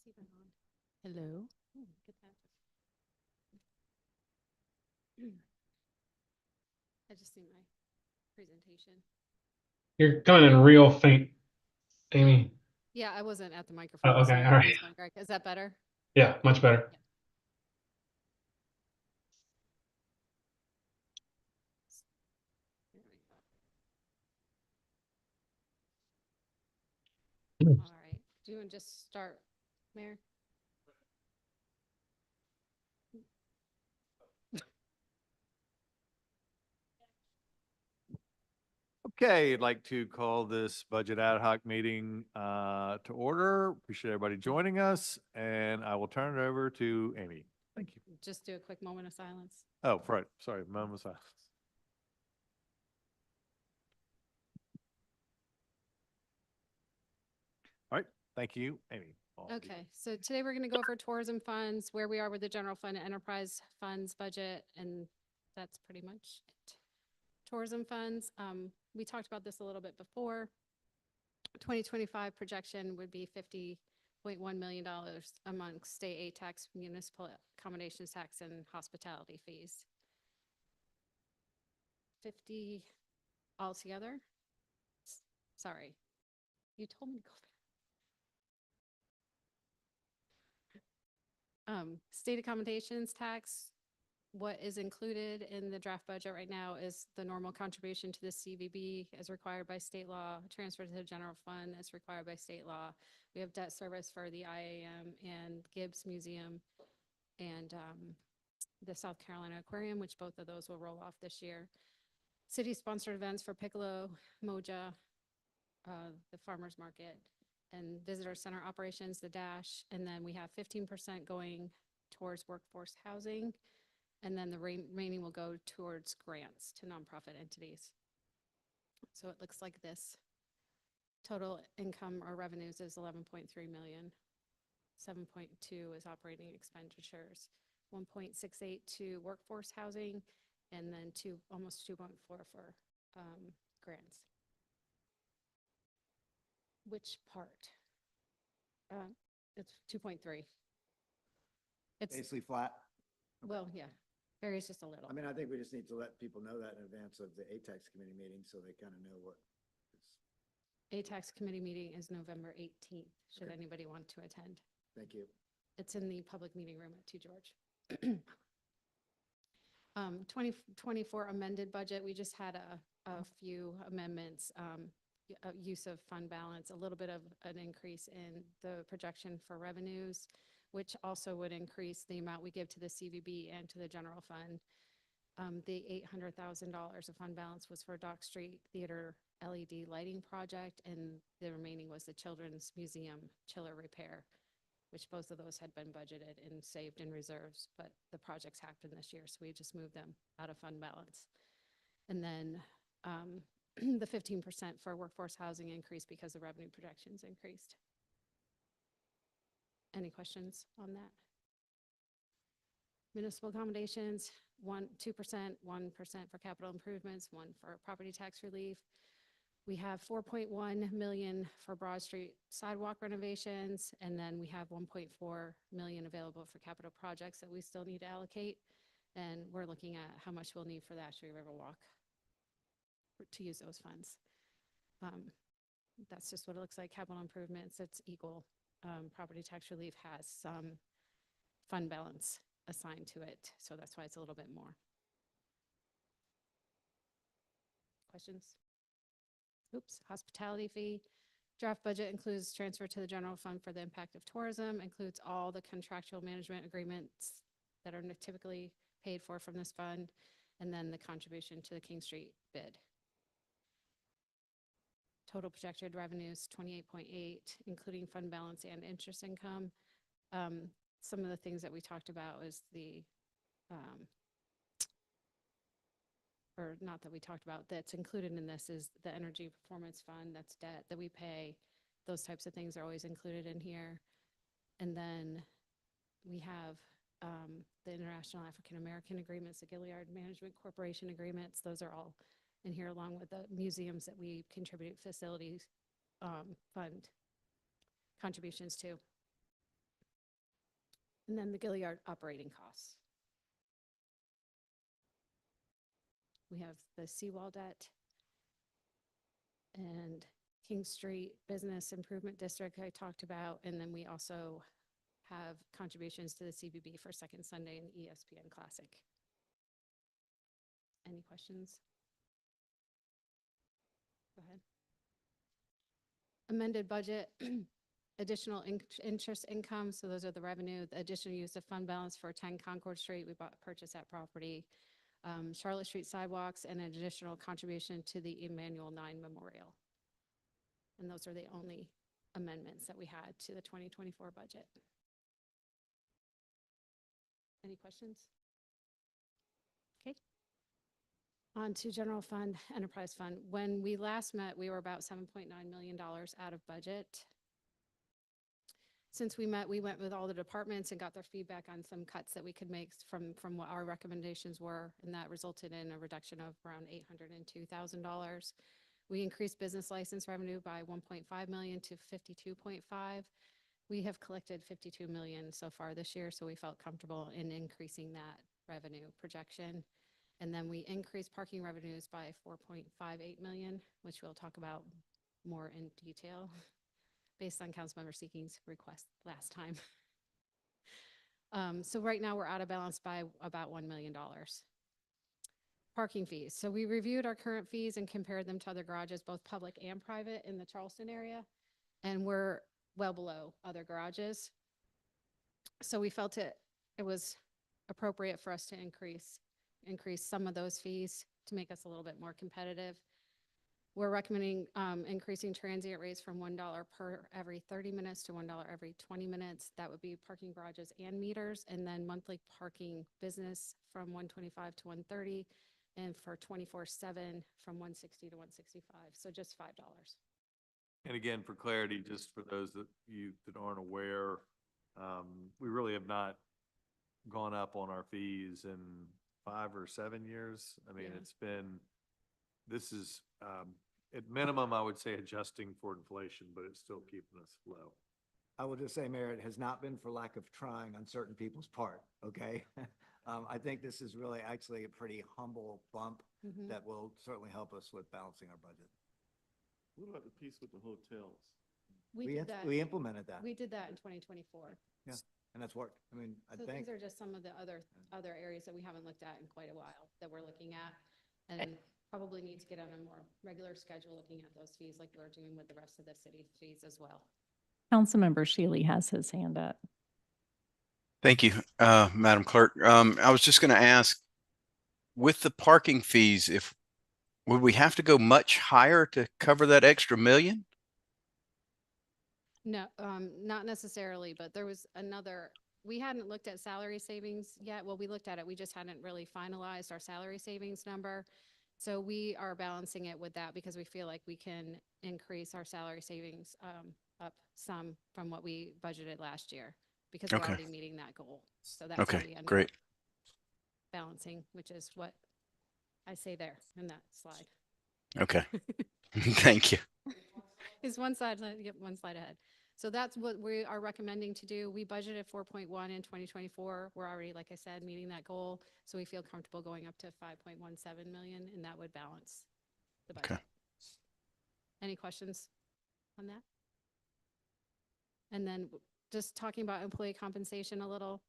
even on. Hello. Oh, look at that. I just see my presentation. You're coming in real faint, Amy. Yeah, I wasn't at the Oh, microphone, so okay, all I right. was wondering, is that better? Yeah, much better. There we go. All right. Do you want to just start, Mayor? Okay, I'd like to call this budget ad hoc meeting to order. Appreciate everybody joining us, and I will turn it over to Amy. Thank you. Just do a quick moment of silence. Oh, right, sorry, moment of silence. All right, thank you, Amy. Okay, so today we're going to go over tourism funds, where we are with the general fund and enterprise funds budget, and that's pretty much it. Tourism funds, we talked about this a little bit before. 2025 projection would be $50.1 million amongst state aid tax, municipal accommodations tax, and hospitality fees. 50 altogether. Sorry, you told me to go back. State accommodations tax, what is included in the draft budget right now is the normal contribution to the CVB as required by state law, transfer to the general fund as required by state law. We have debt service for the IAM and Gibbs Museum and the South Carolina Aquarium, which both of those will roll off this year. City-sponsored events for Piccolo, Moja, the Farmers Market, and Visitor Center operations, the Dash, and then we have 15% going towards workforce housing, and then the remaining will go towards grants to nonprofit entities. So it looks like this. Total income or revenues is 11.3 million. 7.2 is operating expenditures. 1.68 to workforce housing, and then almost 2.4 for grants. Which part? It's 2.3. It's Basically flat. well, yeah, varies just a little. I mean, I think we just need to let people know that in advance of the ATAX committee meeting, so they kind of know what. ATAX committee meeting is November 18th, should Okay. anybody want to attend. Thank you. It's in the public meeting room at 2 George. 2024 amended budget, we just had a few amendments. Use of fund balance, a little bit of an increase in the projection for revenues, which also would increase the amount we give to the CVB and to the general fund. The $800,000 of fund balance was for Dock Street Theater LED lighting project, and the remaining was the Children's Museum chiller repair, which both of those had been budgeted and saved in reserves, but the projects happened this year, so we just moved them out of fund balance. And then the 15% for workforce housing increased because the revenue projections increased. Any questions on that? Municipal accommodations, 2%, 1% for capital improvements, 1% for property tax relief. We have 4.1 million for Broad Street sidewalk renovations, and then we have 1.4 million available for capital projects that we still need to allocate. And we're looking at how much we'll need for the Ashby River Walk to use those funds. That's just what it looks like. Capital improvements, it's equal. Property tax relief has some fund balance assigned to it, so that's why it's a little bit more. Questions? Oops, hospitality fee. Draft budget includes transfer to the general fund for the impact of tourism, includes all the contractual management agreements that are typically paid for from this fund, and then the contribution to the King Street bid. Total projected revenues, 28.8, including fund balance and interest income. Some of the things that we talked about is or not that we talked about, that's included in this is the Energy Performance Fund, that's debt that we pay. Those types of things are always included in here. And then we have the International African American Agreements, the Gilead Management Corporation agreements. Those are all in here, along with the museums that we contribute facilities fund contributions to. And then the Gilliard operating costs. We have the seawall debt and King Street Business Improvement District I talked about. And then we also have contributions to the CBB for Second Sunday and ESPN Classic. Any questions? Go ahead. Amended budget, additional interest income. So those are the revenue, the additional use of fund balance for 10 Concord Street. We purchased that property. Charlotte Street sidewalks and an additional contribution to the Emmanuel 9 Memorial. And those are the only amendments that we had to the 2024 budget. Any questions? Okay. On to general fund, enterprise fund. When we last met, we were about $7.9 million out of budget. Since we met, we went with all the departments and got their feedback on some cuts that we could make from what our recommendations were, and that resulted in a reduction of around $802,000. We increased business license revenue by 1.5 million to 52.5. We have collected 52 million so far this year, so we felt comfortable in increasing that revenue projection. And then we increased parking revenues by 4.58 million, which we'll talk about more in detail based on Councilmember Seeking's request last time. So right now we're out of balance by about $1 million. Parking fees. So we reviewed our current fees and compared them to other garages, both public and private in the Charleston area, and we're well below other garages. So we felt it was appropriate for us to increase some of those fees to make us a little bit more competitive. We're recommending increasing transient rates from $1 per every 30 minutes to $1 every 20 minutes. That would be parking garages and meters, and then monthly parking business from $125 to $130, and for 24/7 from $160 to $165. So just $5. And again, for clarity, just for those that aren't aware, we really have not gone up on our fees in 5 or 7 years. I mean, Yeah. this is, at minimum, I would say adjusting for inflation, but it's still keeping us low. I will just say, Mayor, it has not been for lack of trying on certain people's part, okay? I think this is really actually a pretty humble bump Mhm. that will certainly help us with balancing our budget. What about the piece with the hotels? We did that. We implemented that, We did that in 2024. and that's worked. I mean, I So think, these are just some of the other areas that we haven't looked at in quite a while that we're looking at. And probably need to get on a more regular schedule looking at those fees like we're doing with the rest of the city fees as well. Councilmember Shealy has his hand up. Thank you, Madam Clerk. I was just going to ask, with the parking fees, would we have to go much higher to cover that extra million? No, not necessarily, but there was we hadn't looked at salary savings yet. Well, we looked at it. We just hadn't really finalized our salary savings number. So we are balancing it with that because we feel like we can increase our salary savings up some from what we budgeted last year because we're Okay. already meeting that goal. So that's how we Okay, ended great. up balancing, which is what I say there in that slide. Okay. Thank you. Is one slide ahead. So that's what we are recommending to do. We budgeted 4.1 in 2024. We're already, like I said, meeting that goal. So we feel comfortable going up to 5.17 million, and that would balance the budget. Okay. Any questions on that? And then just talking about employee compensation a little.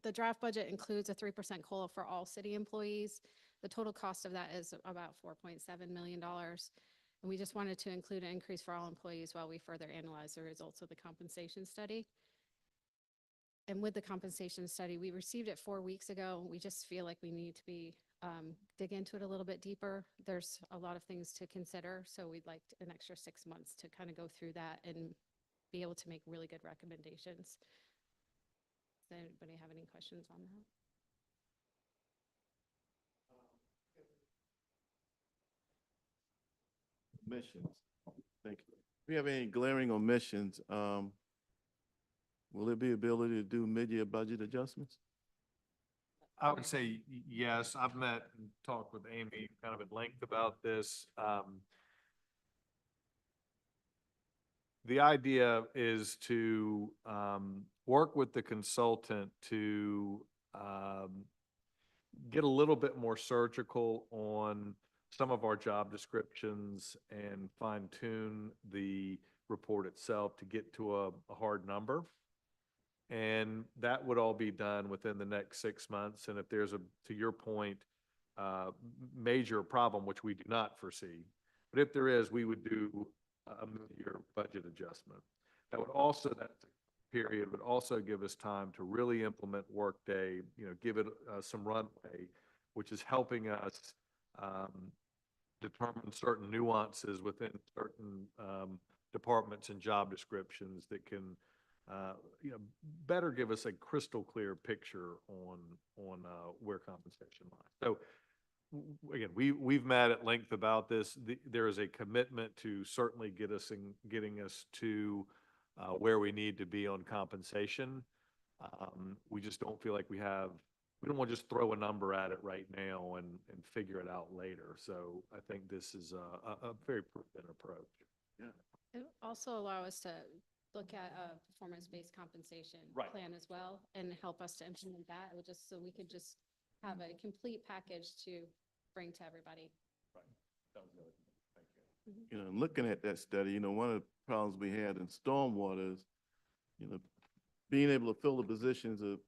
The draft budget includes a 3% COLA for all city employees. The total cost of that is about $4.7 million. And we just wanted to include an increase for all employees while we further analyze the results of the compensation study. And with the compensation study, we received it 4 weeks ago. We just feel like we need to dig into it a little bit deeper. There's a lot of things to consider. So we'd like an extra 6 months to kind of go through that and be able to make really good recommendations. Does anybody have any questions on that? Omissions. Thank you. If we have any glaring omissions, will there be ability to do mid-year budget adjustments? I would say yes. I've met and talked with Amy kind of at length about this. the idea is to work with the consultant to get a little bit more surgical on some of our job descriptions and fine tune the report itself to get to a hard number. And that would all be done within the next 6 months. And if there's to your point, major problem, which we do not foresee, but if there is, we would do a mid-year budget adjustment. That period would also give us time to really implement Workday, give it some runway, which is helping us determine certain nuances within certain departments and job descriptions that can, better give us a crystal clear picture on where compensation lies. So again, we've met at length about this. There is a commitment to certainly getting us to where we need to be on compensation. We just don't feel like we don't want to just throw a number at it right now and figure it out later. So I think this is a very prudent approach. It would also allow us to look at a performance-based compensation Right. plan as well and help us to implement that. It would just, so we could just have a complete package to bring to everybody. Sounds good. Thank you. Looking at that study, one of the problems we had in stormwater is, being able to fill the positions of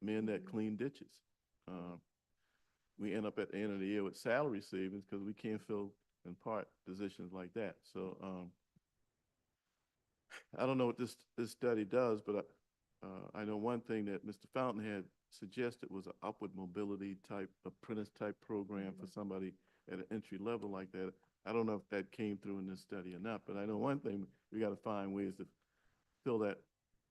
men that clean ditches. We end up at the end of the year with salary savings because we can't fill in part positions like that. So, I don't know what this study does, but I know one thing that Mr. Fountain had suggested was an upward mobility type, apprentice type program for somebody at an entry level like that. I don't know if that came through in this study or not, but I know one thing, we got to find ways to fill that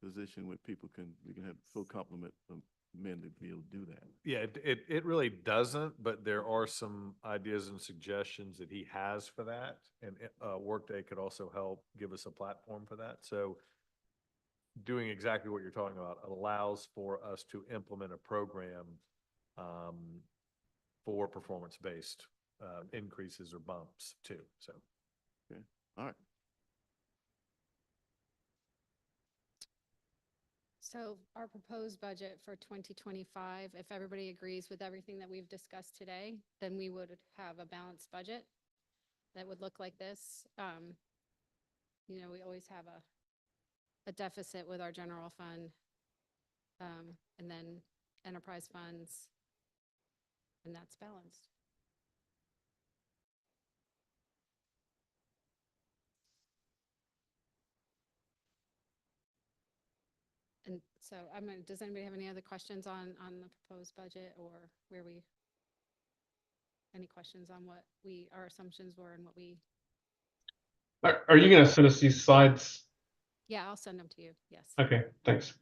position where we can have full complement of men to be able to do that. Yeah, it really doesn't, but there are some ideas and suggestions that he has for that. And Workday could also help give us a platform for that. So doing exactly what you're talking about allows for us to implement a program for performance-based increases or bumps too. So. Okay, all right. So our proposed budget for 2025, if everybody agrees with everything that we've discussed today, then we would have a balanced budget that would look like this. We always have a deficit with our general fund, and then enterprise funds, and that's balanced. And so does anybody have any other questions on the proposed budget or any questions on what our assumptions were and what we, Are you going to send us these slides? yeah, I'll send them to you. Yes. Okay, thanks.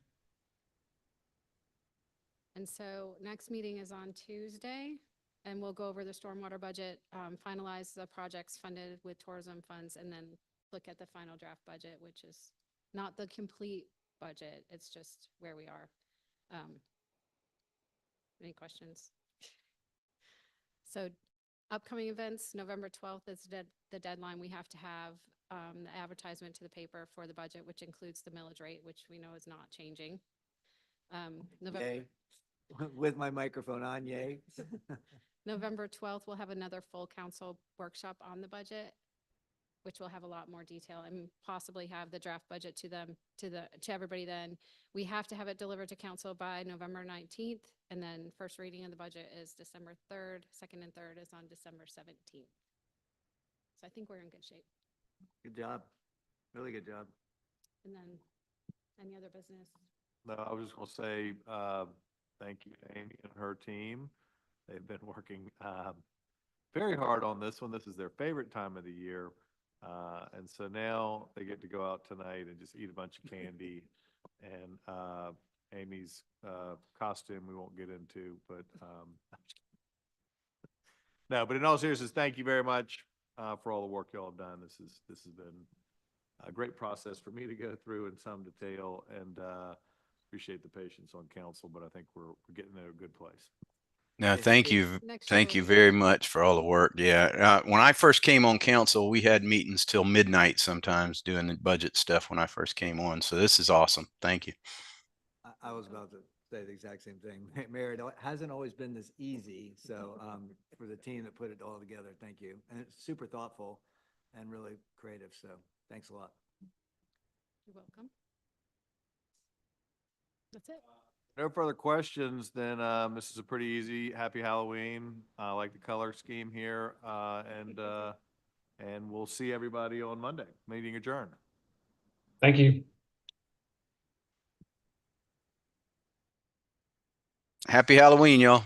And so next meeting is on Tuesday, and we'll go over the stormwater budget, finalize the projects funded with tourism funds, and then look at the final draft budget, which is not the complete budget. It's just where we are. Any questions? So upcoming events, November 12th is the deadline. We have to have the advertisement to the paper for the budget, which includes the millage rate, which we know is not changing. November. Yay. With my microphone on, yay. November 12th, we'll have another full council workshop on the budget, which will have a lot more detail and possibly have the draft budget to everybody then. We have to have it delivered to council by November 19th, and then first reading of the budget is December 3rd, second and third is on December 17th. So I think we're in good shape. Good job. Really good job. And then any other business? No, I was just going to say, thank you to Amy and her team. They've been working very hard on this one. This is their favorite time of the year. And so now they get to go out tonight and just eat a bunch of candy. And Amy's costume we won't get into, but no, but in all seriousness, thank you very much for all the work y'all have done. This has been a great process for me to go through in some detail, and appreciate the patience on council, but I think we're getting in a good place. No, It's- thank it's- you. Next year Thank will you be very better. much for all the work. Yeah. When I first came on council, we had meetings till midnight sometimes doing the budget stuff when I first came on. So this is awesome. Thank you. I was about to say the exact same thing. Mayor, it hasn't always been this easy, so for the team that put it all together, thank you. And it's super thoughtful and really creative, so thanks a lot. You're welcome. That's it. No further questions, then, this is a pretty easy, happy Halloween. I like the color scheme here, and we'll see everybody on Monday. Meeting adjourned. Thank you. Happy Halloween, y'all.